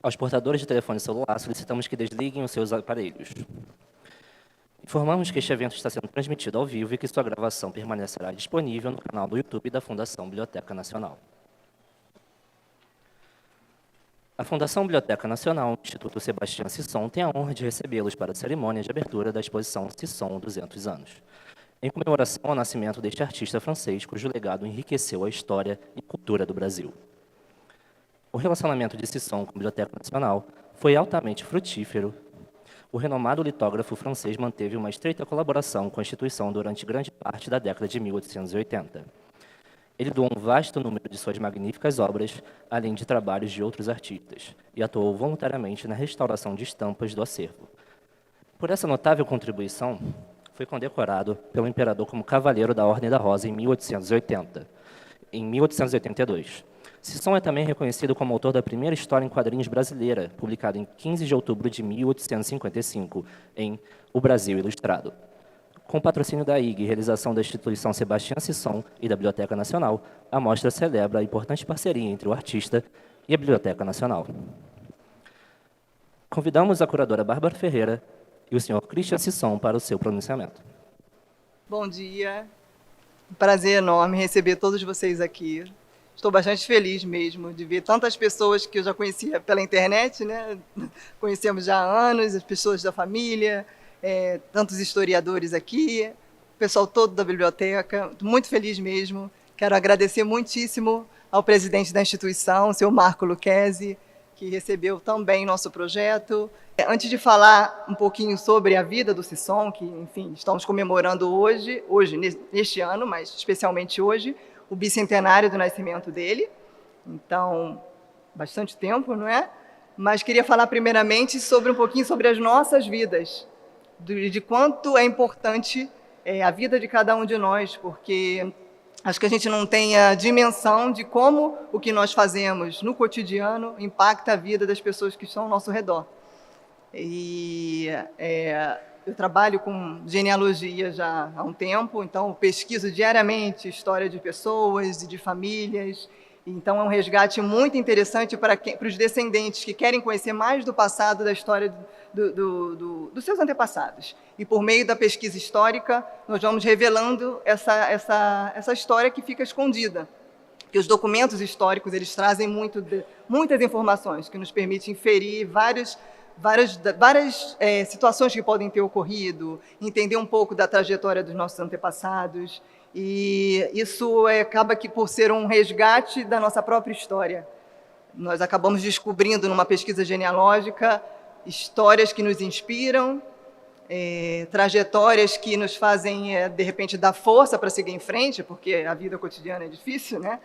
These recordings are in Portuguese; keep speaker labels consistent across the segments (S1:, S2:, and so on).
S1: Aos portadores de telefone celular, solicitamos que desliguem os seus aparelhos. Informamos que este evento está sendo transmitido ao vivo e que sua gravação permanecerá disponível no canal do YouTube da Fundação Biblioteca Nacional. A Fundação Biblioteca Nacional, Instituto Sebastião Sisson, tem a honra de recebê-los para a cerimônia de abertura da exposição Sisson 200 anos, em comemoração ao nascimento deste artista francês, cujo legado enriqueceu a história e cultura do Brasil. O relacionamento de Sisson com a Biblioteca Nacional foi altamente frutífero. O renomado litógrafo francês manteve uma estreita colaboração com a instituição durante grande parte da década de 1880. Ele doou um vasto número de suas magníficas obras, além de trabalhos de outros artistas, e atuou voluntariamente na restauração de estampas do acervo. Por essa notável contribuição, foi condecorado pelo imperador como Cavaleiro da Ordem da Rosa em 1880. Em 1882. Sisson é também reconhecido como autor da primeira história em quadrinhos brasileira, publicada em 15 de outubro de 1855, em O Brasil Ilustrado. Com patrocínio da IG e realização da instituição Sebastião Sisson e da Biblioteca Nacional, a mostra celebra a importante parceria entre o artista e a Biblioteca Nacional. Convidamos a curadora Bárbara Ferreira e o senhor Christian Sisson para o seu pronunciamento.
S2: Bom dia, um prazer enorme receber todos vocês aqui. Estou bastante feliz mesmo de ver tantas pessoas que eu já conhecia pela internet, né? Conhecemos já há anos, as pessoas da família, tantos historiadores aqui, o pessoal todo da biblioteca. Estou muito feliz mesmo. Quero agradecer muitíssimo ao presidente da instituição, o seu Marco Lucchesi, que recebeu também nosso projeto. Antes de falar um pouquinho sobre a vida do Sisson, que, enfim, estamos comemorando hoje, neste ano, mas especialmente hoje, o bicentenário do nascimento dele, então, bastante tempo, não é? Mas queria falar primeiramente um pouquinho sobre as nossas vidas, de quanto é importante a vida de cada um de nós, porque acho que a gente não tem a dimensão de como o que nós fazemos no cotidiano impacta a vida das pessoas que estão ao nosso redor. E eu trabalho com genealogia já há um tempo, então pesquiso diariamente história de pessoas e de famílias. Então é um resgate muito interessante para os descendentes que querem conhecer mais do passado, da história dos seus antepassados. E por meio da pesquisa histórica, nós vamos revelando essa história que fica escondida. Porque os documentos históricos eles trazem muitas informações que nos permitem inferir várias situações que podem ter ocorrido, entender um pouco da trajetória dos nossos antepassados, e isso acaba que por ser um resgate da nossa própria história. Nós acabamos descobrindo numa pesquisa genealógica histórias que nos inspiram, trajetórias que nos fazem, de repente, dar força para seguir em frente, porque a vida cotidiana é difícil, né?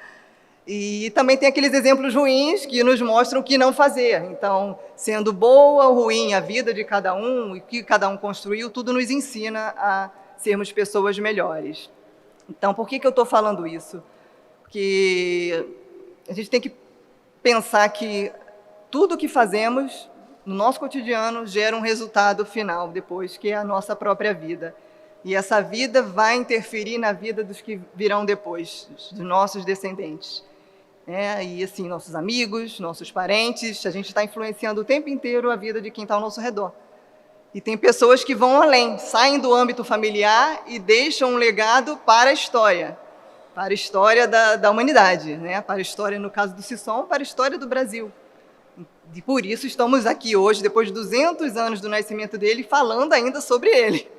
S2: E também tem aqueles exemplos ruins que nos mostram o que não fazer. Então, sendo boa ou ruim a vida de cada um, e o que cada um construiu, tudo nos ensina a sermos pessoas melhores. Então, por que eu estou falando isso? Porque a gente tem que pensar que tudo o que fazemos no nosso cotidiano gera um resultado final depois, que é a nossa própria vida. E essa vida vai interferir na vida dos que virão depois, dos nossos descendentes. E assim, nossos amigos, nossos parentes, a gente está influenciando o tempo inteiro a vida de quem está ao nosso redor. E tem pessoas que vão além, saem do âmbito familiar e deixam um legado para a história da humanidade, né? Para a história, no caso do Sisson, para a história do Brasil. E por isso estamos aqui hoje, depois de 200 anos do nascimento dele, falando ainda sobre ele,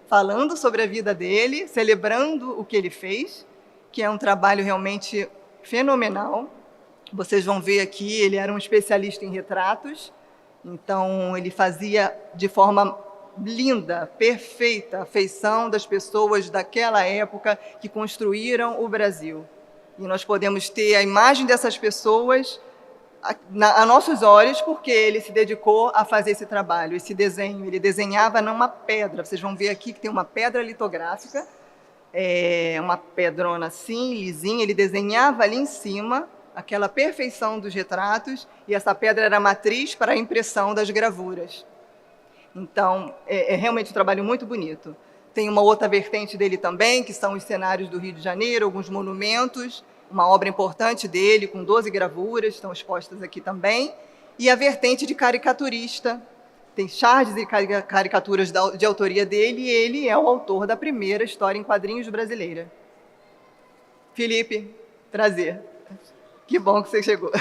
S2: falando sobre a vida dele, celebrando o que ele fez, que é um trabalho realmente fenomenal. Vocês vão ver aqui, ele era um especialista em retratos, então ele fazia de forma linda, perfeita, a feição das pessoas daquela época que construíram o Brasil. E nós podemos ter a imagem dessas pessoas a nossos olhos, porque ele se dedicou a fazer esse trabalho, esse desenho. Ele desenhava numa pedra. Vocês vão ver aqui que tem uma pedra litográfica, uma pedrona assim, lisinha. Ele desenhava ali em cima aquela perfeição dos retratos, e essa pedra era a matriz para a impressão das gravuras. Então, é realmente um trabalho muito bonito. Tem uma outra vertente dele também, que são os cenários do Rio de Janeiro, alguns monumentos, uma obra importante dele, com 12 gravuras, estão expostas aqui também. e a vertente de caricaturista. Tem charges e caricaturas de autoria dele, e ele é o autor da primeira história em quadrinhos brasileira. Felipe, prazer. Que bom que você chegou.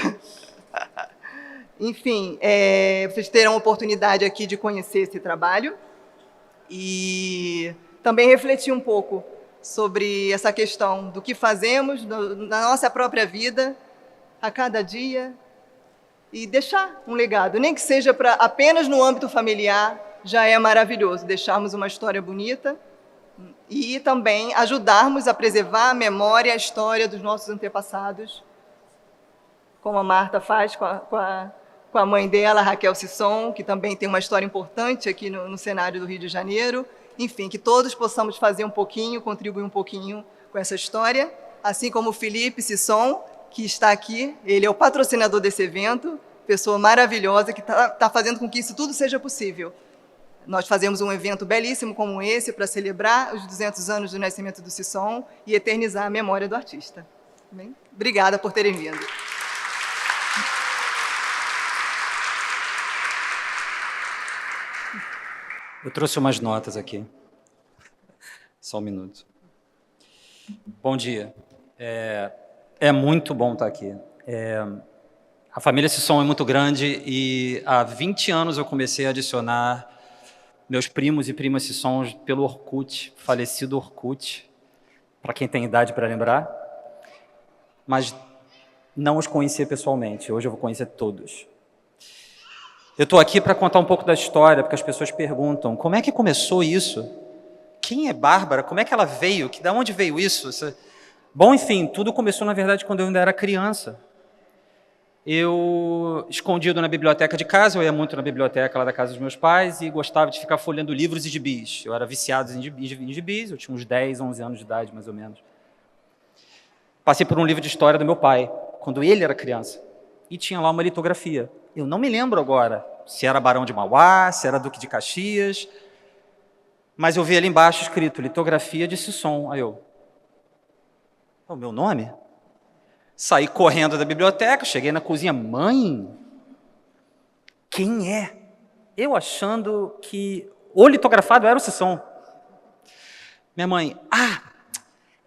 S2: Enfim, vocês terão a oportunidade aqui de conhecer esse trabalho e também refletir um pouco sobre essa questão do que fazemos na nossa própria vida, a cada dia, e deixar um legado, nem que seja apenas no âmbito familiar, já é maravilhoso deixarmos uma história bonita e também ajudarmos a preservar a memória, a história dos nossos antepassados, como a Marta faz com a mãe dela, Raquel Sisson, que também tem uma história importante aqui no cenário do Rio de Janeiro. Enfim, que todos possamos fazer um pouquinho, contribuir um pouquinho com essa história, assim como o Felipe Sisson, que está aqui, ele é o patrocinador desse evento, pessoa maravilhosa que está fazendo com que isso tudo seja possível. Nós fazemos um evento belíssimo como esse para celebrar os 200 anos do nascimento do Sisson e eternizar a memória do artista. Bem, obrigada por terem vindo.
S3: Eu trouxe umas notas aqui. Só um minuto. Bom dia. É muito bom estar aqui. A família Sisson é muito grande e há 20 anos eu comecei a adicionar meus primos e primas Sissons pelo Orkut, falecido Orkut, para quem tem idade para lembrar, mas não os conhecia pessoalmente. Hoje eu vou conhecer todos. Eu estou aqui para contar um pouco da história, porque as pessoas perguntam, como é que começou isso? Quem é Bárbara? Como é que ela veio? De onde veio isso? Bom, enfim, tudo começou, na verdade, quando eu ainda era criança. Eu, escondido na biblioteca de casa, eu ia muito na biblioteca lá da casa dos meus pais e gostava de ficar folheando livros e gibis. Eu era viciado em gibis, eu tinha uns 10, 11 anos de idade, mais ou menos. Passei por um livro de história do meu pai, quando ele era criança, e tinha lá uma litografia. Eu não me lembro agora se era Barão de Mauá, se era Duque de Caxias, mas eu vi ali embaixo escrito, litografia de Sisson. Aí eu, é o meu nome? Saí correndo da biblioteca, cheguei na cozinha, mãe, quem é? Eu achando que o litografado era o Sisson. Minha mãe,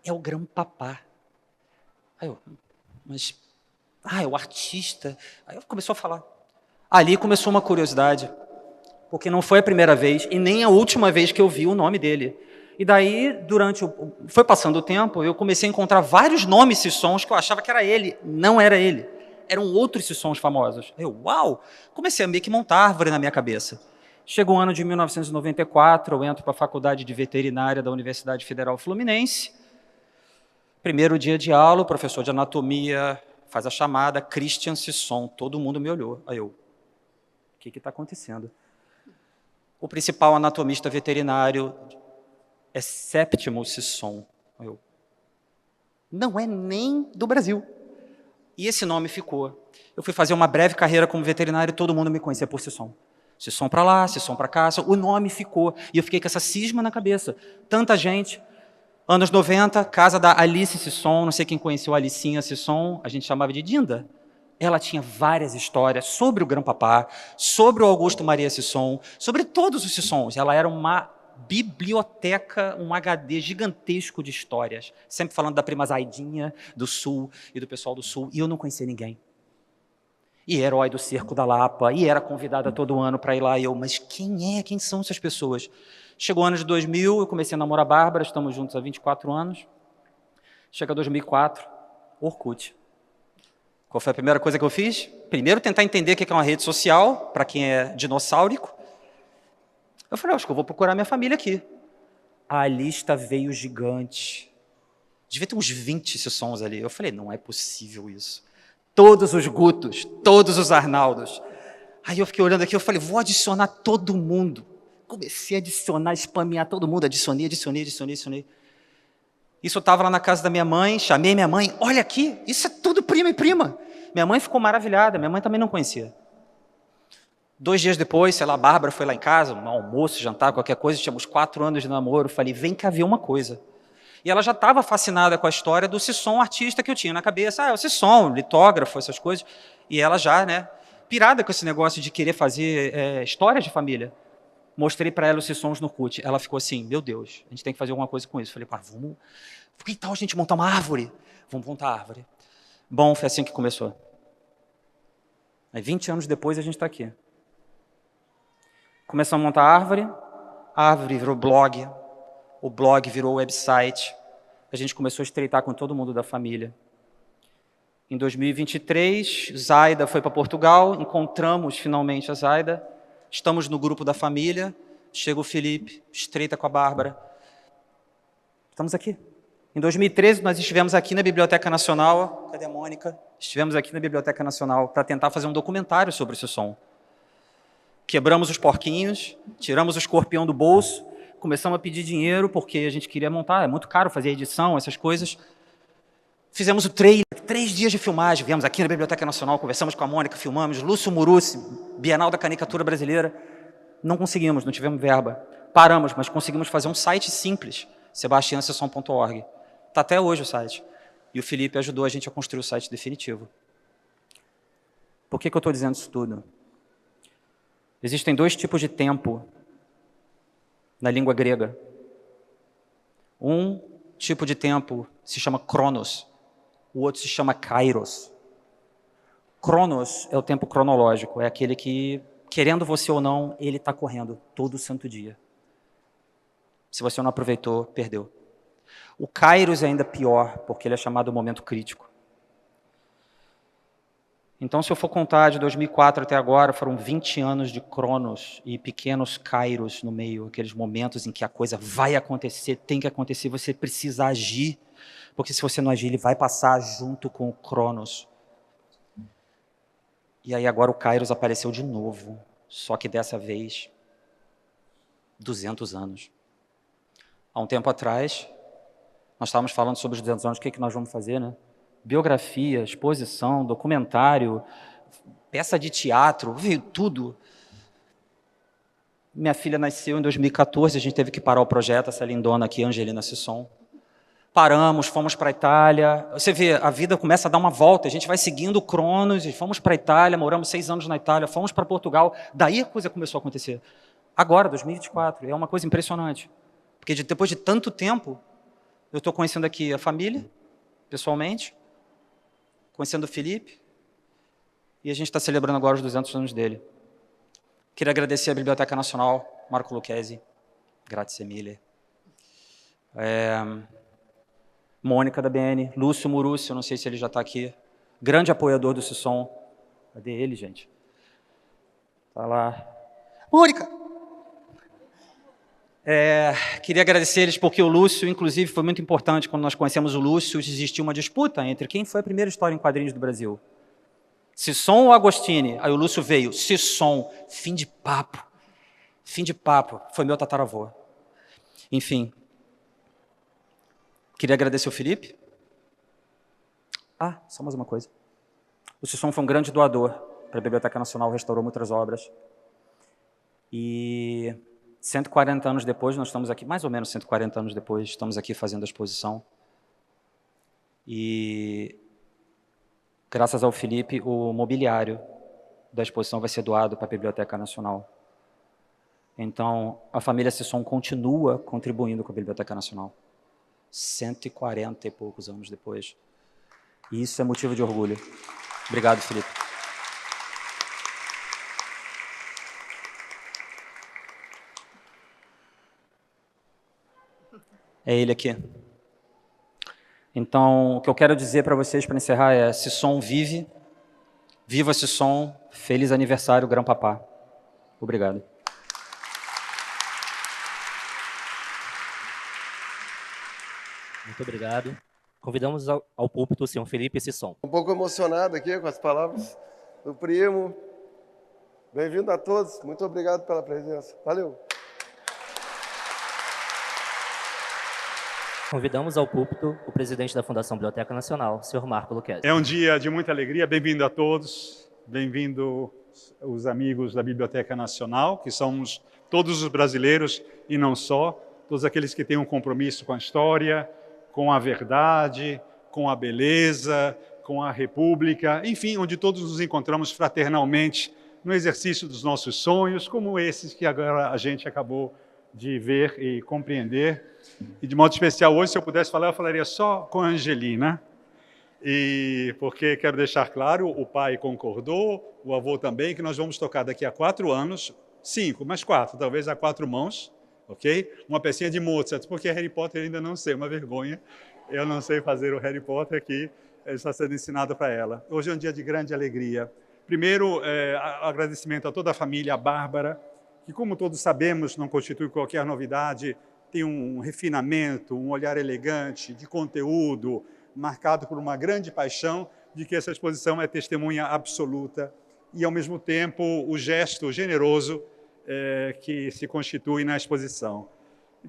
S3: é o Grão-Papá. Aí eu, mas, é o artista. Aí eu começou a falar. Ali começou uma curiosidade, porque não foi a primeira vez e nem a última vez que eu vi o nome dele. E daí, foi passando o tempo, eu comecei a encontrar vários nomes Sissons que eu achava que era ele. Não era ele. Eram outros Sissons famosos. Eu, uau! Comecei a meio que montar árvore na minha cabeça. Chegou o ano de 1994, eu entro para a Faculdade de Veterinária da Universidade Federal Fluminense. Primeiro dia de aula, o professor de anatomia faz a chamada, Christian Sisson. Todo mundo me olhou. Aí eu, o que está acontecendo? O principal anatomista veterinário é Séptimo Sisson. Eu, não é nem do Brasil. E esse nome ficou. Eu fui fazer uma breve carreira como veterinário e todo mundo me conhecia por Sisson. Sisson para lá, Sisson para cá, o nome ficou. E eu fiquei com essa cisma na cabeça. Tanta gente. Anos 90, casa da Alice Sisson, não sei quem conheceu a Alicinha Sisson, a gente chamava de Dinda. Ela tinha várias histórias sobre o Grão-Papá, sobre o Augusto Maria Sisson, sobre todos os Sissons. Ela era uma biblioteca, um HD gigantesco de histórias, sempre falando da prima Zaidinha do Sul e do pessoal do Sul, e eu não conhecia ninguém. E herói do Circo da Lapa, e era convidada todo ano para ir lá, e eu, mas quem é? Quem são essas pessoas? Chegou o ano de 2000, eu comecei a namorar a Bárbara, estamos juntos há 24 anos. Chega 2004, Orkut. Qual foi a primeira coisa que eu fiz? Primeiro, tentar entender o que é uma rede social, para quem é dinossáurico. Eu falei, acho que eu vou procurar minha família aqui. A lista veio gigante. Devia ter uns 20 Sissons ali. Eu falei, não é possível isso. Todos os Gutos, todos os Arnaldos. Aí eu fiquei olhando aqui, eu falei, vou adicionar todo mundo. Comecei a adicionar, spamear todo mundo, adicionei. Isso eu estava lá na casa da minha mãe, chamei minha mãe, olha aqui, isso é tudo prima e prima. Minha mãe ficou maravilhada, minha mãe também não conhecia. 2 dias depois, sei lá, a Bárbara foi lá em casa, um almoço, jantar, qualquer coisa, tínhamos 4 anos de namoro, falei, vem cá ver uma coisa. E ela já estava fascinada com a história do Sisson, artista que eu tinha na cabeça. É o Sisson, litógrafo, essas coisas. E ela já, pirada com esse negócio de querer fazer histórias de família. Mostrei para ela os sons no CUT. Ela ficou assim, meu Deus, a gente tem que fazer alguma coisa com isso. Falei, pá, vamos... Que tal a gente montar uma árvore? Vamos montar a árvore. Bom, foi assim que começou. Aí, 20 anos depois, a gente está aqui. Começamos a montar a árvore virou blog, o blog virou website, a gente começou a estreitar com todo mundo da família. Em 2023, Zaida foi para Portugal, encontramos finalmente a Zaida, estamos no grupo da família, chega o Felipe, estreita com a Bárbara. Estamos aqui. Em 2013, nós estivemos aqui na Biblioteca Nacional, cadê a Mônica? Estivemos aqui na Biblioteca Nacional para tentar fazer um documentário sobre esse som. Quebramos os porquinhos, tiramos o escorpião do bolso, começamos a pedir dinheiro porque a gente queria montar, é muito caro fazer edição, essas coisas. Fizemos o trailer, 3 dias de filmagem, viemos aqui na Biblioteca Nacional, conversamos com a Mônica, filmamos, Lúcio Murussi, Bienal da Caricatura Brasileira. Não conseguimos, não tivemos verba. Paramos, mas conseguimos fazer um site simples, sebastiansesson.org. Está até hoje o site. E o Felipe ajudou a gente a construir o site definitivo. Por que eu estou dizendo isso tudo? Existem 2 tipos de tempo na língua grega. Um tipo de tempo se chama Cronos, o outro se chama Kairos. Cronos é o tempo cronológico, é aquele que, querendo você ou não, ele está correndo todo santo dia. Se você não aproveitou, perdeu. O Kairos é ainda pior, porque ele é chamado momento crítico. Então, se eu for contar de 2004 até agora, foram 20 anos de Cronos e pequenos Kairos no meio, aqueles momentos em que a coisa vai acontecer, tem que acontecer, você precisa agir, porque se você não agir, ele vai passar junto com o Cronos. E aí agora o Kairos apareceu de novo, só que dessa vez, 200 anos. Há um tempo atrás, nós estávamos falando sobre os 200 anos, o que nós vamos fazer, né? Biografia, exposição, documentário, peça de teatro, veio tudo. Minha filha nasceu em 2014, a gente teve que parar o projeto, essa lindona aqui, Angelina Sisson. Paramos, fomos para a Itália. Você vê, a vida começa a dar uma volta, a gente vai seguindo o Cronos, e fomos para a Itália, moramos 6 anos na Itália, fomos para Portugal, daí a coisa começou a acontecer. Agora, 2024, é uma coisa impressionante. Porque depois de tanto tempo, eu estou conhecendo aqui a família, pessoalmente, conhecendo o Felipe, e a gente está celebrando agora os 200 anos dele. Queria agradecer à Biblioteca Nacional, Marco Lucchesi, grazie mille. Mônica da BN, Lúcio Murussi, eu não sei se ele já está aqui, grande apoiador do Sisson. Cadê ele, gente? Está lá. Mônica! Queria agradecer eles porque o Lúcio, inclusive, foi muito importante. Quando nós conhecemos o Lúcio, existia uma disputa entre quem foi a primeira história em quadrinhos do Brasil. Sisson ou Agostini? Aí o Lúcio veio, Sisson, fim de papo. Fim de papo, foi meu tataravô. Enfim. Queria agradecer o Felipe. Só mais uma coisa. O Sisson foi um grande doador para a Biblioteca Nacional, restaurou muitas obras. E 140 anos depois, nós estamos aqui, mais ou menos 140 anos depois, estamos aqui fazendo a exposição. E, graças ao Felipe, o mobiliário da exposição vai ser doado para a Biblioteca Nacional. Então, a família Sisson continua contribuindo com a Biblioteca Nacional. 140 e poucos anos depois. E isso é motivo de orgulho. Obrigado, Felipe. É ele aqui. Então, o que eu quero dizer para vocês, para encerrar, é: Sisson vive, viva Sisson, feliz aniversário, Grã-Papá. Obrigado.
S1: Muito obrigado. Convidamos ao púlpito o senhor Felipe Sisson.
S4: Um pouco emocionado aqui com as palavras do primo. Bem-vindo a todos. Muito obrigado pela presença. Valeu.
S1: Convidamos ao púlpito o presidente da Fundação Biblioteca Nacional, senhor Marco Lucchesi.
S5: É um dia de muita alegria. Bem-vindo a todos. Bem-vindo os amigos da Biblioteca Nacional, que somos todos os brasileiros e não só, todos aqueles que têm um compromisso com a história, com a verdade, com a beleza, com a República, enfim, onde todos nos encontramos fraternalmente no exercício dos nossos sonhos, como esses que agora a gente acabou de ver e compreender. E, de modo especial, hoje, se eu pudesse falar, eu falaria só com a Angelina, e porque quero deixar claro, o pai concordou, o avô também, que nós vamos tocar daqui a 4 anos, 5, mas 4, talvez a 4 mãos, ok? Uma pecinha de Mozart, porque Harry Potter ainda não sei, uma vergonha. Eu não sei fazer o Harry Potter, que está sendo ensinado para ela. Hoje é um dia de grande alegria. Primeiro, agradecimento a toda a família, a Bárbara, que, como todos sabemos, não constitui qualquer novidade, tem um refinamento, um olhar elegante, de conteúdo, marcado por uma grande paixão de que essa exposição é testemunha absoluta e, ao mesmo tempo, o gesto generoso que se constitui na exposição.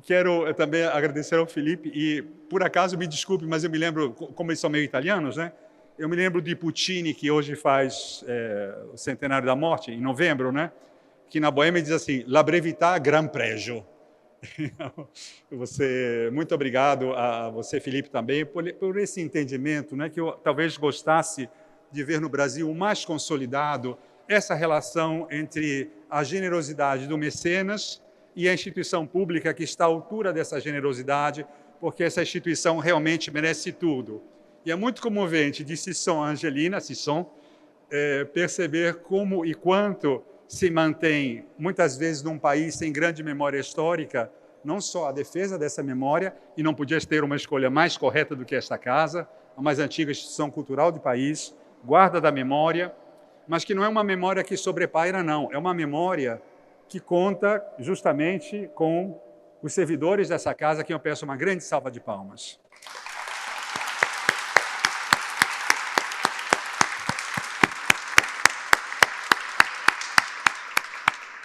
S5: Quero também agradecer ao Felipe e, por acaso, me desculpe, mas eu me lembro, como eles são meio italianos, né? Eu me lembro de Puccini, que hoje faz o centenário da morte, em novembro, né? Que na Boêmia diz assim, la brevità gran pregio. Muito obrigado a você, Felipe, também, por esse entendimento, né, que eu talvez gostasse de ver no Brasil mais consolidado essa relação entre a generosidade do mecenas e a instituição pública que está à altura dessa generosidade, porque essa instituição realmente merece tudo. E é muito comovente de Sisson Angelina, perceber como e quanto se mantém, muitas vezes, num país sem grande memória histórica, não só a defesa dessa memória, e não podia ter uma escolha mais correta do que esta casa, a mais antiga instituição cultural do país, guarda da memória, mas que não é uma memória que sobrepaira, não. É uma memória que conta justamente com os servidores dessa casa, a quem eu peço uma grande salva de palmas.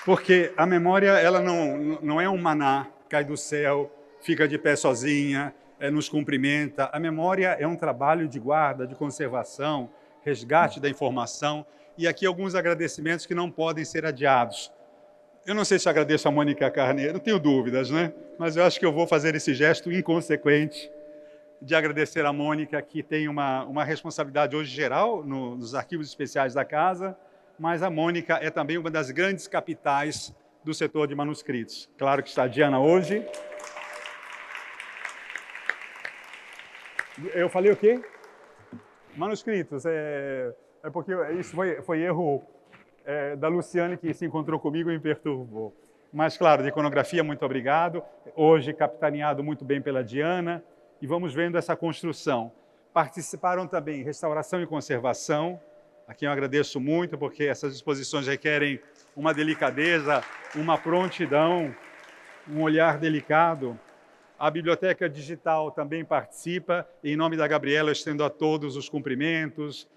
S5: Porque a memória ela não é um maná, cai do céu, fica de pé sozinha, nos cumprimenta. A memória é um trabalho de guarda, de conservação, resgate da informação. E aqui alguns agradecimentos que não podem ser adiados. Eu não sei se agradeço a Mônica Carneiro, não tenho dúvidas, né? Mas eu acho que eu vou fazer esse gesto inconsequente de agradecer a Mônica, que tem uma responsabilidade hoje geral nos arquivos especiais da casa, mas a Mônica é também uma das grandes capitais do setor de manuscritos. Claro que está a Diana hoje. Eu falei o quê? Manuscritos. Porque isso foi erro da Luciane, que se encontrou comigo e me perturbou. Mas, claro, de iconografia, muito obrigado. Hoje, capitaneado muito bem pela Diana. E vamos vendo essa construção. Participaram também restauração e conservação, a quem eu agradeço muito, porque essas exposições requerem uma delicadeza, uma prontidão, um olhar delicado. A Biblioteca Digital também participa. Em nome da Gabriela, eu estendo a todos os cumprimentos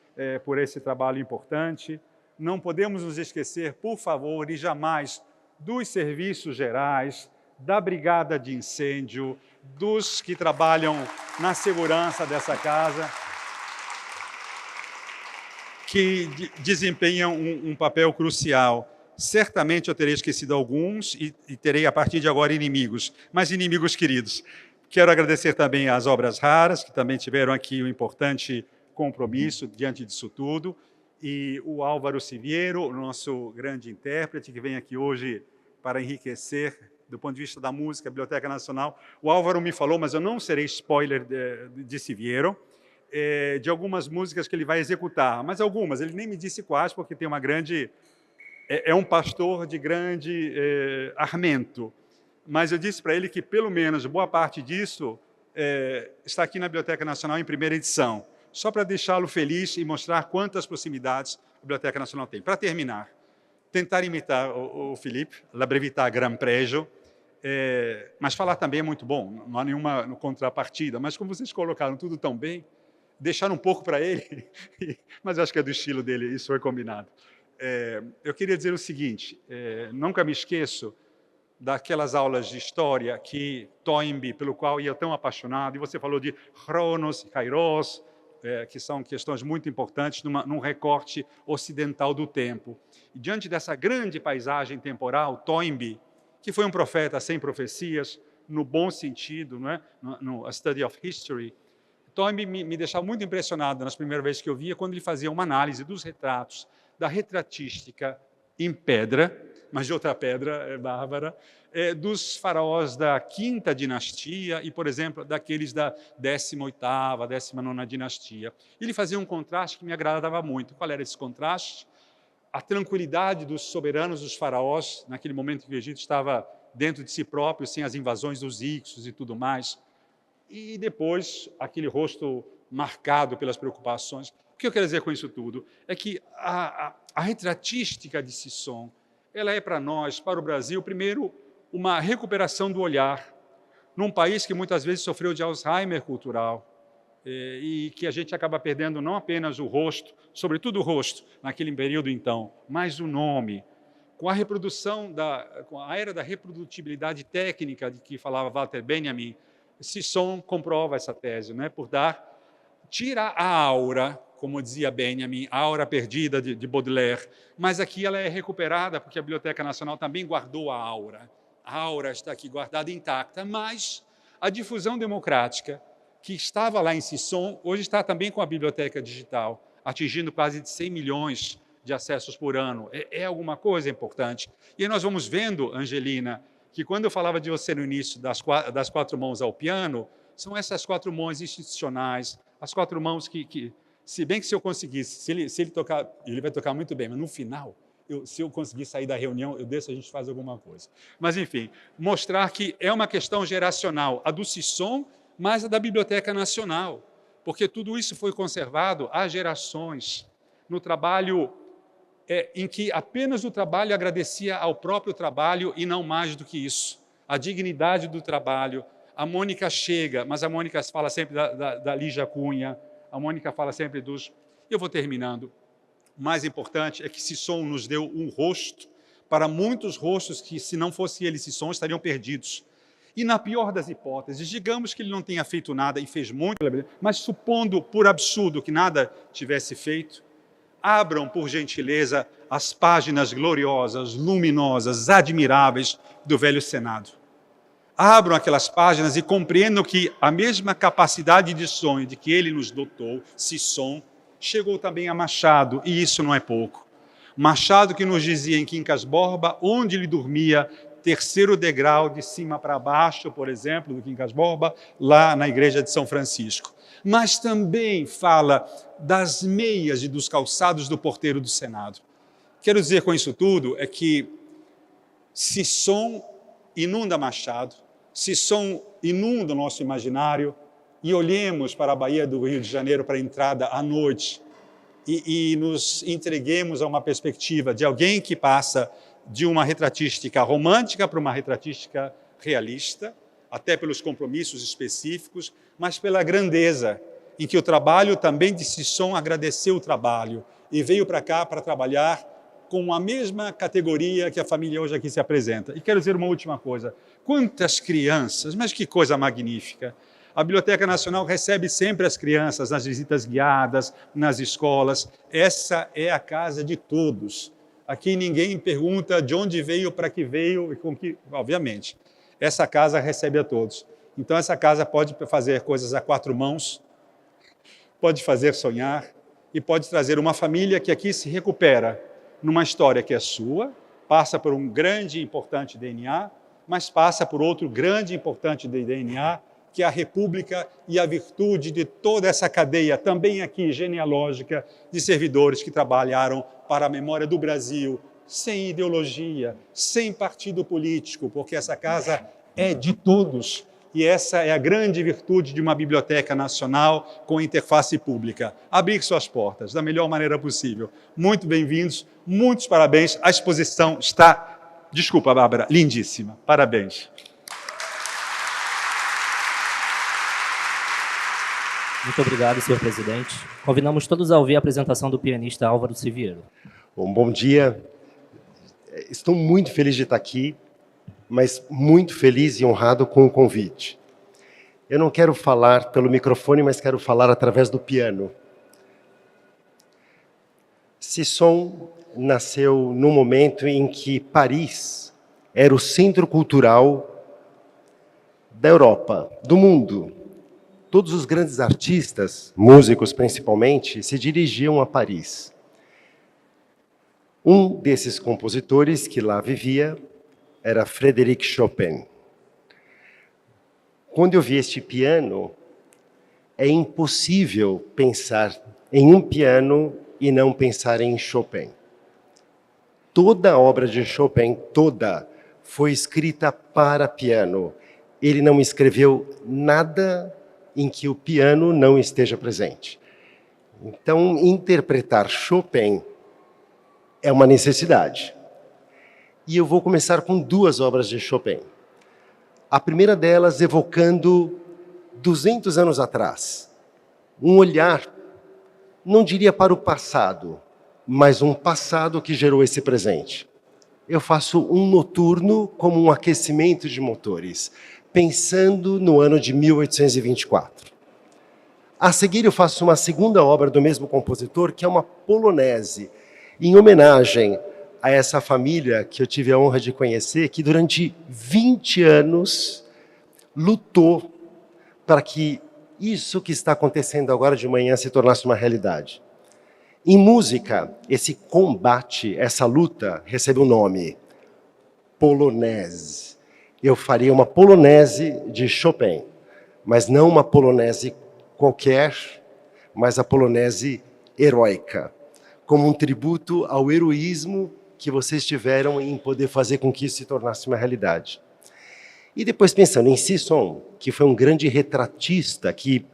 S5: por esse trabalho importante. Não podemos nos esquecer, por favor, e jamais, dos serviços gerais, da Brigada de Incêndio, dos que trabalham na segurança dessa casa, que desempenham um papel crucial. Certamente eu terei esquecido alguns e terei, a partir de agora, inimigos, mas inimigos queridos. Quero agradecer também às Obras Raras, que também tiveram aqui um importante compromisso diante disso tudo, e o Álvaro Siviero, o nosso grande intérprete, que vem aqui hoje para enriquecer, do ponto de vista da música, a Biblioteca Nacional. O Álvaro me falou, mas eu não serei spoiler de Siviero, de algumas músicas que ele vai executar, mas algumas, ele nem me disse quais, porque tem uma grande... É um pastor de grande armento, mas eu disse para ele que, pelo menos, boa parte disso está aqui na Biblioteca Nacional em primeira edição, só para deixá-lo feliz e mostrar quantas proximidades a Biblioteca Nacional tem. Para terminar, tentar imitar o Felipe, la brevità gran pregio, mas falar também é muito bom, não há nenhuma contrapartida, mas como vocês colocaram tudo tão bem, deixar um pouco para ele, mas acho que é do estilo dele, isso foi combinado. Eu queria dizer o seguinte, nunca me esqueço daquelas aulas de história que Toynbee, pelo qual ia tão apaixonado, e você falou de Chronos e Kairos, que são questões muito importantes num recorte ocidental do tempo. E diante dessa grande paisagem temporal, Toynbee, que foi um profeta sem profecias, no bom sentido, não é? No A Study of History, Toynbee me deixava muito impressionado nas primeiras vezes que eu via, quando ele fazia uma análise dos retratos, da retratística em pedra, mas de outra pedra, bárbara, dos faraós da quinta dinastia e, por exemplo, daqueles da 18ª, 19ª dinastia. Ele fazia um contraste que me agradava muito. Qual era esse contraste? A tranquilidade dos soberanos, dos faraós, naquele momento que o Egito estava dentro de si próprio, sem as invasões dos Ixos e tudo mais. E depois, aquele rosto marcado pelas preocupações. O que eu quero dizer com isso tudo? É que a retratística de Sisson, ela é para nós, para o Brasil, primeiro, uma recuperação do olhar, num país que muitas vezes sofreu de Alzheimer cultural, e que a gente acaba perdendo não apenas o rosto, sobretudo o rosto, naquele período então, mas o nome. Com a reprodução, com a era da reprodutibilidade técnica de que falava Walter Benjamin, Sisson comprova essa tese, né? Tira a aura, como dizia Benjamin, a aura perdida de Baudelaire, mas aqui ela é recuperada porque a Biblioteca Nacional também guardou a aura. A aura está aqui guardada intacta, mas a difusão democrática que estava lá em Sisson, hoje está também com a biblioteca digital, atingindo quase de 100 milhões de acessos por ano. É alguma coisa importante. E aí nós vamos vendo, Angelina, que quando eu falava de você no início das 4 mãos ao piano, são essas 4 mãos institucionais, as 4 mãos que se bem que se eu conseguisse, se ele tocar, ele vai tocar muito bem, mas no final, se eu conseguir sair da reunião, eu desço, a gente faz alguma coisa. Mas, enfim, mostrar que é uma questão geracional, a do Sisson, mas a da Biblioteca Nacional, porque tudo isso foi conservado há gerações, no trabalho em que apenas o trabalho agradecia ao próprio trabalho e não mais do que isso. A dignidade do trabalho. A Mônica chega, mas a Mônica fala sempre da Lígia Cunha, a Mônica fala sempre dos... Eu vou terminando. O mais importante é que Sisson nos deu um rosto para muitos rostos que, se não fosse ele, Sisson, estariam perdidos. E, na pior das hipóteses, digamos que ele não tenha feito nada e fez muito, mas supondo, por absurdo, que nada tivesse feito, abram, por gentileza, as páginas gloriosas, luminosas, admiráveis do Velho Senado. Abram aquelas páginas e compreendam que a mesma capacidade de sonho de que ele nos dotou, Sisson, chegou também a Machado, e isso não é pouco. Machado que nos dizia em Quincas Borba, onde ele dormia, 3º degrau de cima para baixo, por exemplo, do Quincas Borba, lá na igreja de São Francisco. Mas também fala das meias e dos calçados do porteiro do Senado. Quero dizer com isso tudo é que Sisson inunda Machado, Sisson inunda o nosso imaginário, e olhemos para a Baía do Rio de Janeiro, para a entrada à noite, e nos entreguemos a uma perspectiva de alguém que passa de uma retratística romântica para uma retratística realista, até pelos compromissos específicos, mas pela grandeza, em que o trabalho também de Sisson agradeceu o trabalho e veio para cá para trabalhar com a mesma categoria que a família hoje aqui se apresenta. E quero dizer uma última coisa. Quantas crianças, mas que coisa magnífica. A Biblioteca Nacional recebe sempre as crianças nas visitas guiadas, nas escolas. Essa é a casa de todos. Aqui ninguém pergunta de onde veio, para que veio e com que... Obviamente, essa casa recebe a todos. Então, essa casa pode fazer coisas a 4 mãos, pode fazer sonhar e pode trazer uma família que aqui se recupera numa história que é sua, passa por um grande e importante DNA, mas passa por outro grande e importante DNA, que é a República e a virtude de toda essa cadeia, também aqui genealógica, de servidores que trabalharam para a memória do Brasil, sem ideologia, sem partido político, porque essa casa é de todos. E essa é a grande virtude de uma biblioteca nacional com interface pública. Abrir suas portas da melhor maneira possível. Muito bem-vindos, muitos parabéns. A exposição está, desculpa, Bárbara, lindíssima. Parabéns.
S1: Muito obrigado, senhor presidente. Convidamos todos a ouvir a apresentação do pianista Álvaro Siviero.
S6: Bom dia. Estou muito feliz de estar aqui, mas muito feliz e honrado com o convite. Eu não quero falar pelo microfone, mas quero falar através do piano. Sisson nasceu num momento em que Paris era o centro cultural da Europa, do mundo. todos os grandes artistas, músicos principalmente, se dirigiam a Paris. Um desses compositores que lá vivia era Frédéric Chopin. Quando eu vi este piano, é impossível pensar em um piano e não pensar em Chopin. Toda a obra de Chopin, toda, foi escrita para piano. Ele não escreveu nada em que o piano não esteja presente. Então, interpretar Chopin é uma necessidade. E eu vou começar com duas obras de Chopin. A primeira delas evocando 200 anos atrás. Um olhar, não diria para o passado, mas um passado que gerou esse presente. Eu faço um noturno como um aquecimento de motores, pensando no ano de 1824. A seguir, eu faço uma segunda obra do mesmo compositor, que é uma polonese, em homenagem a essa família que eu tive a honra de conhecer, que durante 20 anos lutou para que isso que está acontecendo agora de manhã se tornasse uma realidade. Em música, esse combate, essa luta, recebe um nome: polonese. Eu faria uma polonese de Chopin, mas não uma polonese qualquer, mas a polonese heróica, como um tributo ao heroísmo que vocês tiveram em poder fazer com que isso se tornasse uma realidade. E depois pensando em Sisson, que foi um grande retratista, que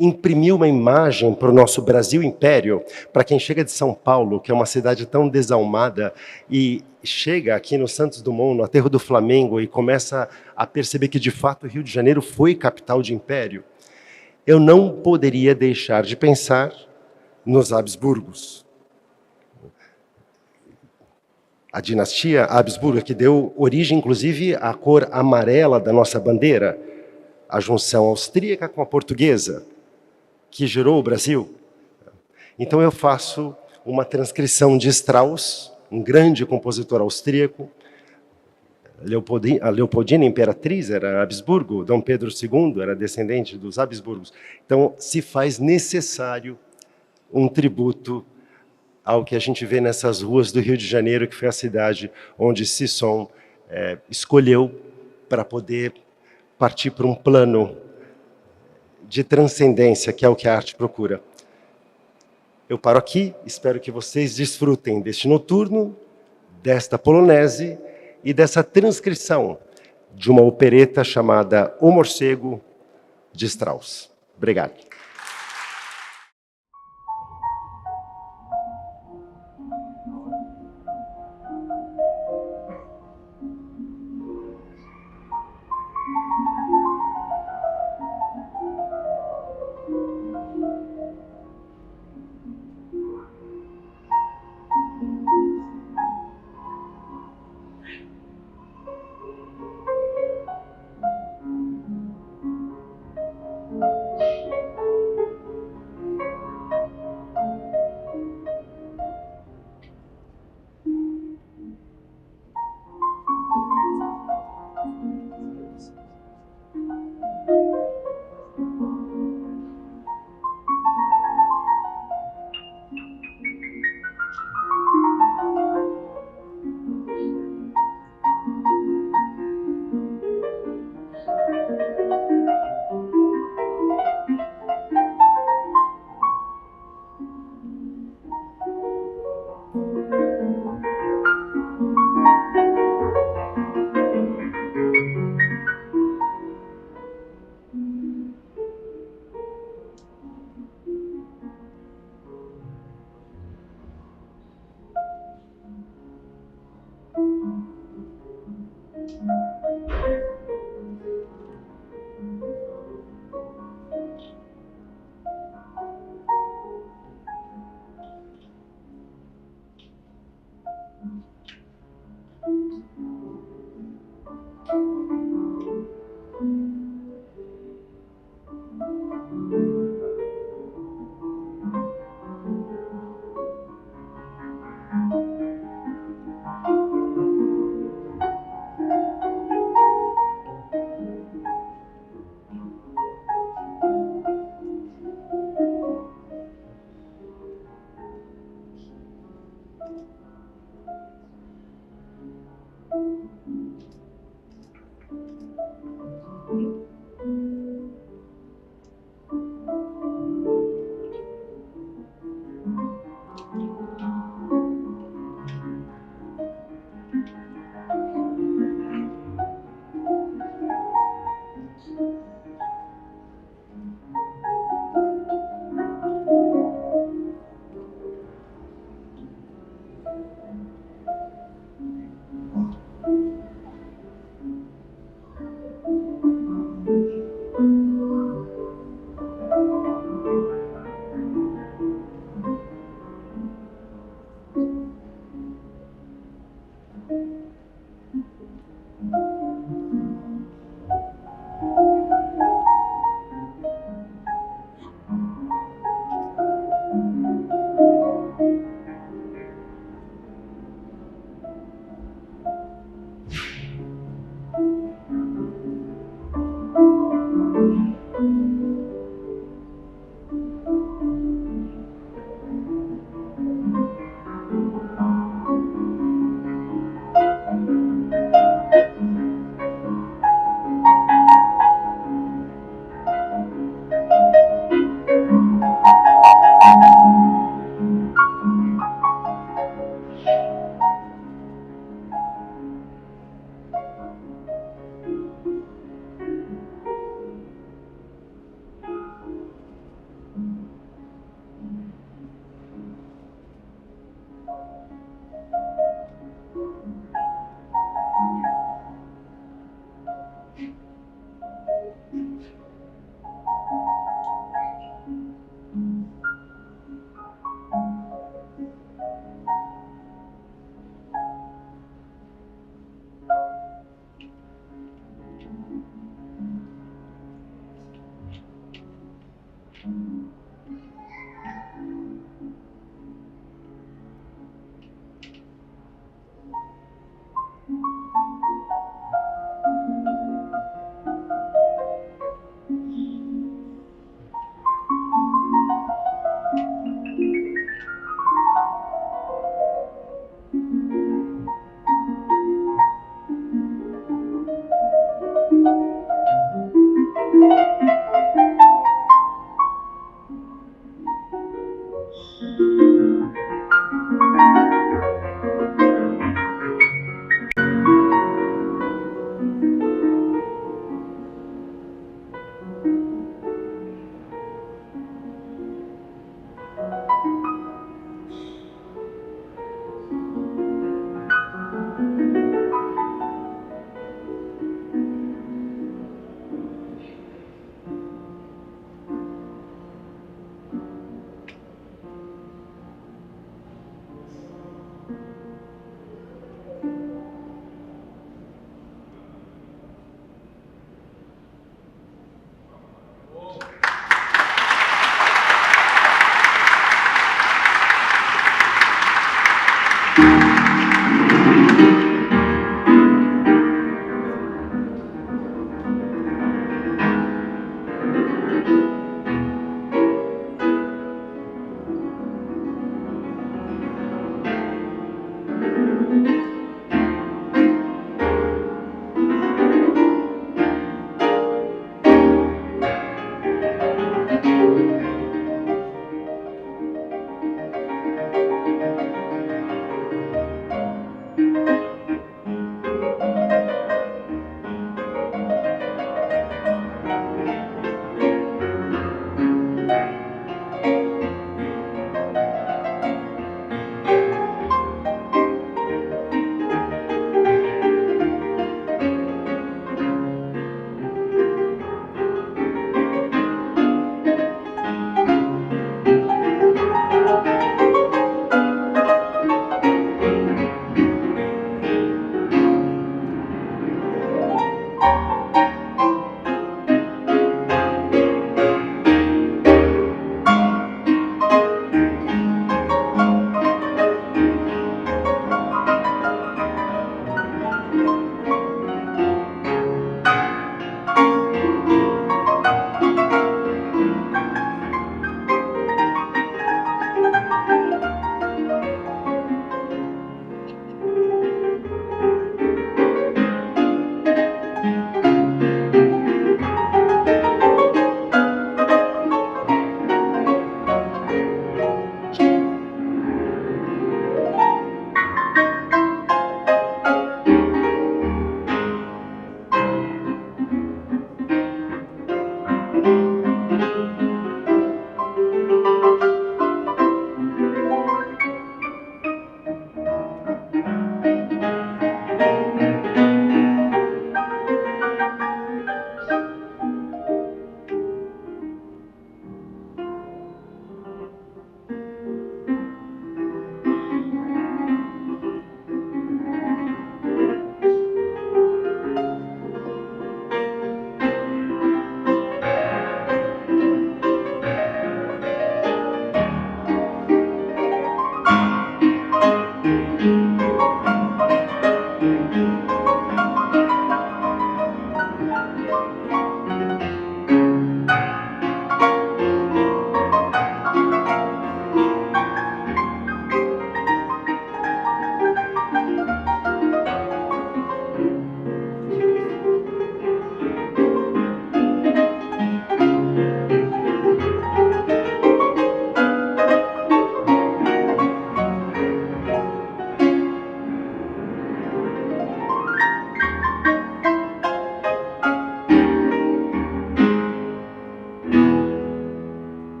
S6: imprimiu uma imagem para o nosso Brasil Império, para quem chega de São Paulo, que é uma cidade tão desalmada, e chega aqui no Santos Dumont, no aterro do Flamengo, e começa a perceber que, de fato, o Rio de Janeiro foi capital de império, eu não poderia deixar de pensar nos Habsburgos. A dinastia Habsburgo, que deu origem, inclusive, à cor amarela da nossa bandeira, a junção austríaca com a portuguesa, que gerou o Brasil. Então eu faço uma transcrição de Strauss, um grande compositor austríaco. A Leopoldina Imperatriz era Habsburgo, Dom Pedro II era descendente dos Habsburgos. Então se faz necessário um tributo ao que a gente vê nessas ruas do Rio de Janeiro, que foi a cidade onde Sisson escolheu para poder partir para um plano de transcendência, que é o que a arte procura. Eu paro aqui, espero que vocês desfrutem deste noturno, desta polonese e dessa transcrição de uma opereta chamada O Morcego, de Strauss. Obrigado.